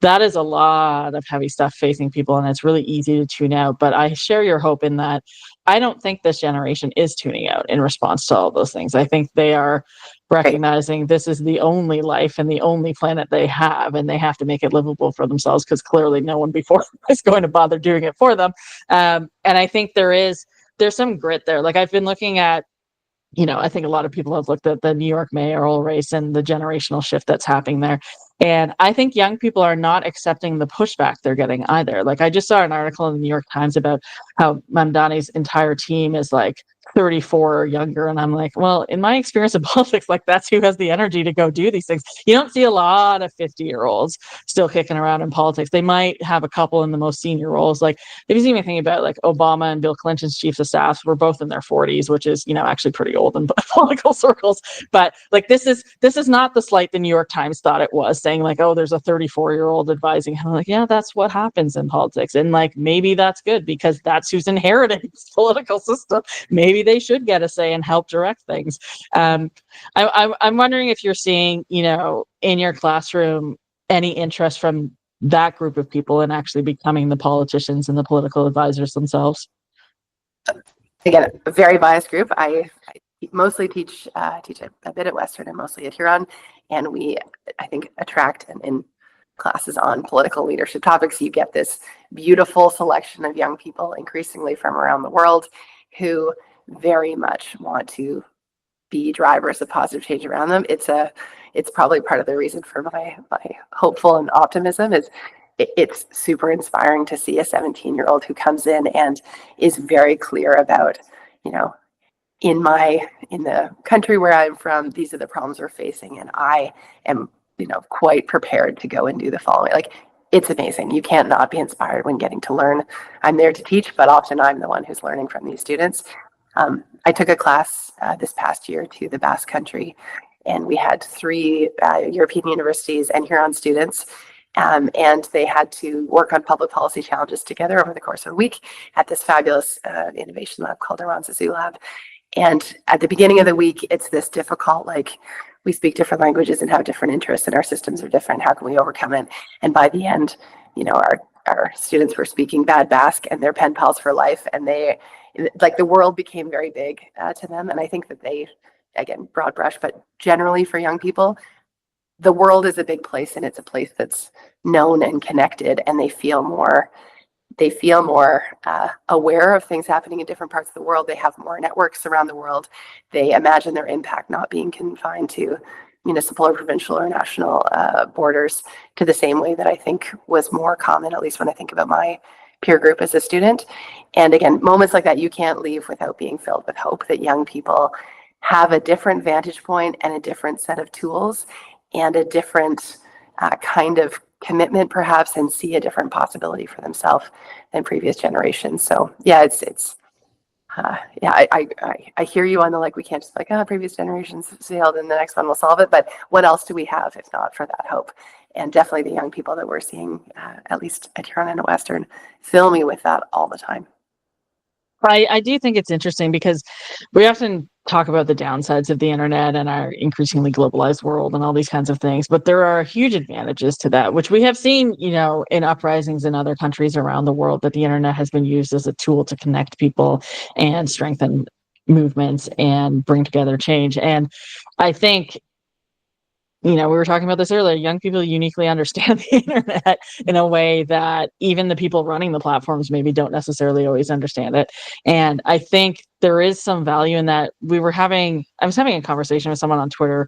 That is a lot of heavy stuff facing people, and it's really easy to tune out. But I share your hope in that I don't think this generation is tuning out in response to all those things. I think they are recognizing this is the only life and the only planet they have, and they have to make it livable for themselves, because clearly no one before is going to bother doing it for them. And I think there's some grit there. Like, I've been looking at, I think a lot of people have looked at the New York mayoral race and the generational shift that's happening there. And I think young people are not accepting the pushback they're getting either. Like, I just saw an article in the New York Times about how Mamdani's entire team is like 34 or younger. And I'm like, well, in my experience of politics, like, that's who has the energy to go do these things. You don't see a lot of 50-year-olds still kicking around in politics. They might have a couple in the most senior roles. Like, if you even think about like Obama and Bill Clinton's chiefs of staff were both in their 40s, which is, actually pretty old in political circles. But like, this is not the slight the New York Times thought it was, saying like, oh, there's a 34-year-old advising. I'm like, yeah, that's what happens in politics. And like, maybe that's good, because that's who's inheriting this political system. Maybe they should get a say and help direct things. I'm wondering if you're seeing, in your classroom, any interest from that group of people in actually becoming the politicians and the political advisors themselves. Again, a very biased group. I mostly teach a bit at Western and mostly at Huron, and we, I think, attract and in classes on political leadership topics, you get this beautiful selection of young people, increasingly from around the world, who very much want to be drivers of positive change around them. It's probably part of the reason for my hopeful and optimism is it's super inspiring to see a 17-year-old who comes in and is very clear about, in the country where I'm from, these are the problems we're facing, and I am, quite prepared to go and do the following. Like, it's amazing. You can't not be inspired when getting to learn. I'm there to teach, but often I'm the one who's learning from these students. I took a class this past year to the Basque Country, and we had 3 European universities and Huron students, and they had to work on public policy challenges together over the course of a week at this fabulous innovation lab called the Aranzazu Lab. And at the beginning of the week, it's this difficult, like, we speak different languages and have different interests, and our systems are different. How can we overcome it? And by the end, our students were speaking bad Basque, and they're pen pals for life. And they, like, the world became very big to them. And I think that they, again, broad brush, but generally for young people, the world is a big place, and it's a place that's known and connected, and they feel more aware of things happening in different parts of the world. They have more networks around the world. They imagine their impact not being confined to municipal or provincial or national borders, to the same way that I think was more common, at least when I think about my peer group as a student. And again, moments like that, you can't leave without being filled with hope that young people have a different vantage point and a different set of tools and a different kind of commitment, perhaps, and see a different possibility for themselves than previous generations. So yeah, I hear you on the, like, we can't just like, previous generations failed and the next one will solve it. But what else do we have if not for that hope? And definitely the young people that we're seeing, at least at Huron and at Western, fill me with that all the time. I do think it's interesting because we often talk about the downsides of the internet and our increasingly globalized world and all these kinds of things, but there are huge advantages to that, which we have seen, in uprisings in other countries around the world, that the internet has been used as a tool to connect people and strengthen movements and bring together change. And I think we were talking about this earlier, young people uniquely understand the internet in a way that even the people running the platforms maybe don't necessarily always understand it. And I think there is some value in that. I was having a conversation with someone on Twitter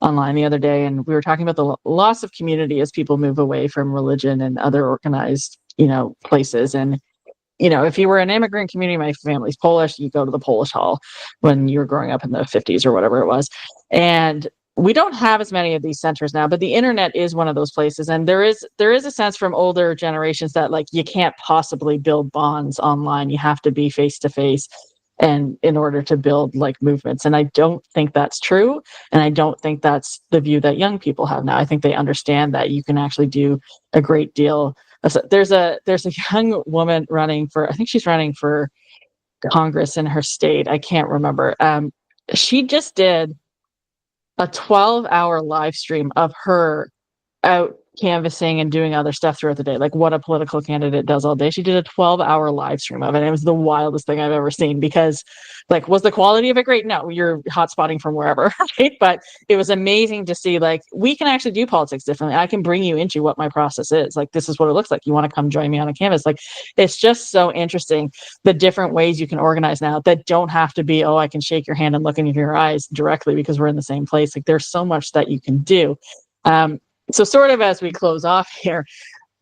online the other day, and we were talking about the loss of community as people move away from religion and other organized, places. And if you were an immigrant community, my family's Polish, you go to the Polish Hall when you were growing up in the 50s or whatever it was. And we don't have as many of these centers now, but the internet is one of those places. And there is a sense from older generations that, like, you can't possibly build bonds online. You have to be face to face and in order to build like movements. And I don't think that's true. And I don't think that's the view that young people have now. I think they understand that you can actually do a great deal. There's a young woman running for, I think she's running for Congress in her state. I can't remember. She just did a 12-hour live stream of her out canvassing and doing other stuff throughout the day, like what a political candidate does all day. She did a 12-hour live stream of it. And it was the wildest thing I've ever seen because, like, was the quality of it great? No, you're hotspotting from wherever, right? But it was amazing to see, like, we can actually do politics differently. I can bring you into what my process is. Like, this is what it looks like. You want to come join me on a canvas? Like, it's just so interesting the different ways you can organize now that don't have to be, oh, I can shake your hand and look into your eyes directly because we're in the same place. Like, there's so much that you can do. So sort of as we close off here,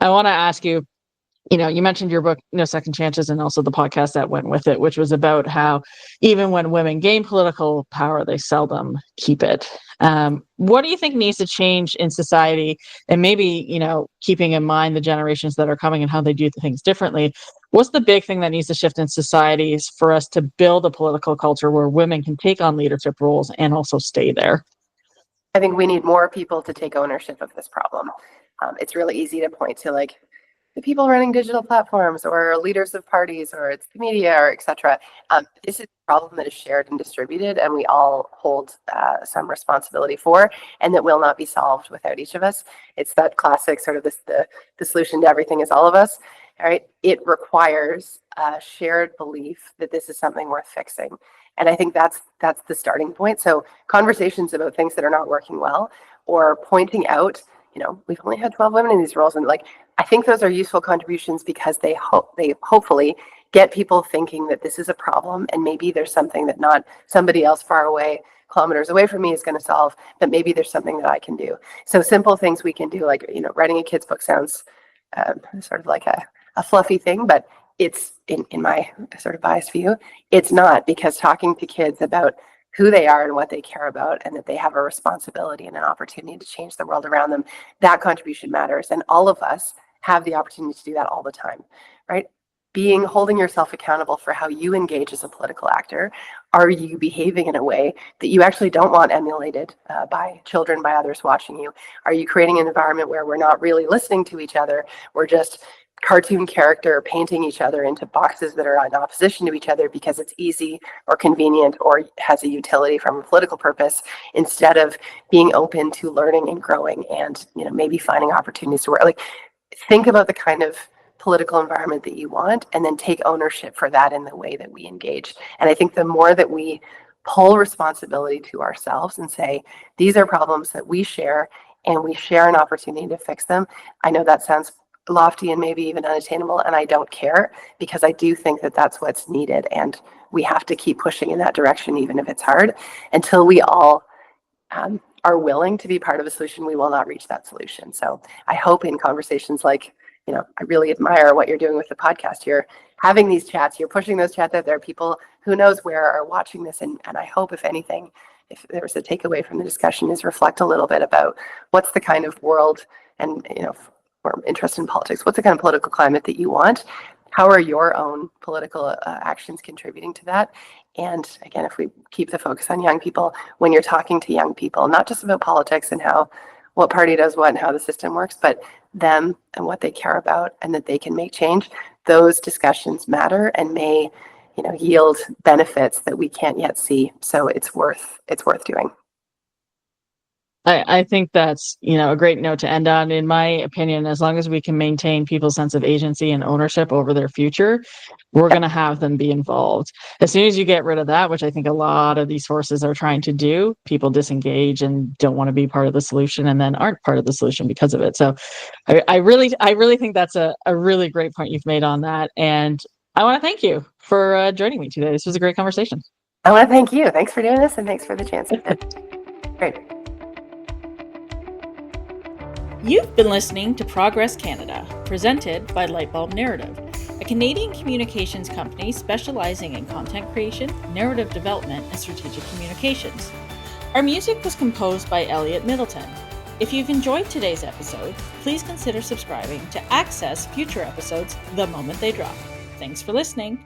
I want to ask you, you mentioned your book, No Second Chances, and also the podcast that went with it, which was about how even when women gain political power, they seldom keep it. What do you think needs to change in society? And maybe, keeping in mind the generations that are coming and how they do things differently, what's the big thing that needs to shift in societies for us to build a political culture where women can take on leadership roles and also stay there? I think we need more people to take ownership of this problem. It's really easy to point to, like, the people running digital platforms or leaders of parties or it's the media or etc. This is a problem that is shared and distributed, and we all hold some responsibility for, and that will not be solved without each of us. It's that classic sort of the solution to everything is all of us. All right, it requires a shared belief that this is something worth fixing. And I think that's the starting point. So conversations about things that are not working well, or pointing out, we've only had 12 women in these roles, and, like, I think those are useful contributions because they hopefully get people thinking that this is a problem, and maybe there's something that not somebody else far away, kilometers away from me, is going to solve, but maybe there's something that I can do. So simple things we can do, like, writing a kid's book sounds sort of like a fluffy thing, but it's in my sort of biased view, it's not, because talking to kids about who they are and what they care about, and that they have a responsibility and an opportunity to change the world around them, that contribution matters. And all of us have the opportunity to do that all the time, right? Holding yourself accountable for how you engage as a political actor. Are you behaving in a way that you actually don't want emulated by children, by others watching you? Are you creating an environment where we're not really listening to each other? We're just cartoon character painting each other into boxes that are in opposition to each other because it's easy or convenient or has a utility from a political purpose, instead of being open to learning and growing and maybe finding opportunities to work. Like, think about the kind of political environment that you want, and then take ownership for that in the way that we engage. And I think the more that we pull responsibility to ourselves and say, these are problems that we share, and we share an opportunity to fix them. I know that sounds lofty and maybe even unattainable, and I don't care, because I do think that that's what's needed, and we have to keep pushing in that direction, even if it's hard. Until we all are willing to be part of a solution, we will not reach that solution. So I hope in conversations like, I really admire what you're doing with the podcast. You're having these chats, you're pushing those chats out there. People who knows where are watching this, and I hope, if anything, if there's a takeaway from the discussion, is reflect a little bit about what's the kind of world, and or interest in politics, what's the kind of political climate that you want? How are your own political actions contributing to that? And again, if we keep the focus on young people, when you're talking to young people, not just about politics and what party does what and how the system works, but them and what they care about and that they can make change, those discussions matter and may yield benefits that we can't yet see. So it's worth doing. I think that's, a great note to end on. In my opinion, as long as we can maintain people's sense of agency and ownership over their future, we're going to have them be involved. As soon as you get rid of that, which I think a lot of these forces are trying to do, people disengage and don't want to be part of the solution, and then aren't part of the solution because of it. So I really think that's a really great point you've made on that. And I want to thank you for joining me today. This was a great conversation. I want to thank you. Thanks for doing this, and thanks for the chance. Great. You've been listening to Progress Canada, presented by Lightbulb Narrative, a Canadian communications company specializing in content creation, narrative development, and strategic communications. Our music was composed by Elliot Middleton. If you've enjoyed today's episode, please consider subscribing to access future episodes the moment they drop. Thanks for listening.